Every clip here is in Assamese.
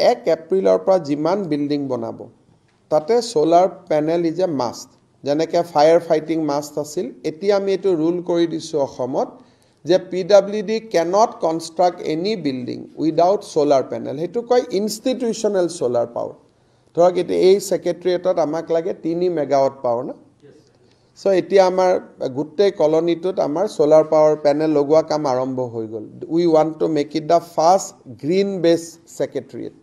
1 এপ্ৰিলৰ পৰা যিমান বিল্ডিং বনাব তাতে solar panel is a must যেনেকৈ ফায়াৰ ফাইটিং মাষ্ট আছিল এতিয়া আমি এটো ৰুল কৰি দিছো অসমত যে PWD cannot construct any building without solar panel হেতু কয় ইনষ্টিটিউশনাল সোলাৰ পাৱাৰ ধৰক এতিয়া এই সেক্ৰেটাৰিয়েটত আমাক লাগে 3 মেগাৱাট পাৱাৰ না সো এতিয়া আমাৰ গুটেই কলনীটোত আমাৰ সোলাৰ পাৱাৰ প্যানেল লগোৱা কাম আৰম্ভ হৈ গল we want to make it the first green base secretariat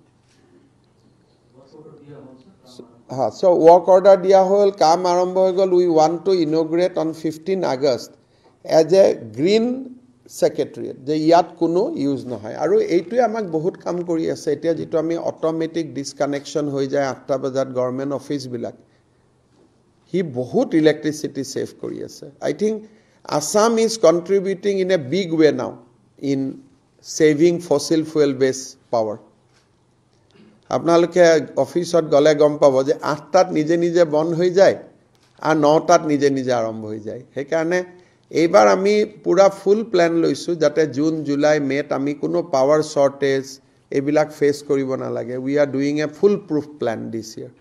ha so work order dia hol kam arambho hoy gol we want to inaugurate on 15 August as a green secretariat je yat kuno use na hoy aru eitue amak bahut kam kori ase etia jitu ami automatic disconnection hoy jay 8 bajat government office bilak he bahut electricity save kori ase I think Assam is contributing in a big way now in saving fossil fuel based power আপোনালোকে অফিসত গলে গম পাব যে 8টাত নিজে নিজে বন্ধ হৈ যায় আর 9টাত নিজে নিজে আরম্ভ হৈ যায় সেই কারণে এইবার আমি পুরা ফুল প্ল্যান লৈছো যাতে জুন জুলাই মেত আমি কোনো পাওয়ার শর্টেজ এবিলাক ফেস কৰিব না লাগে we are doing a full proof plan this year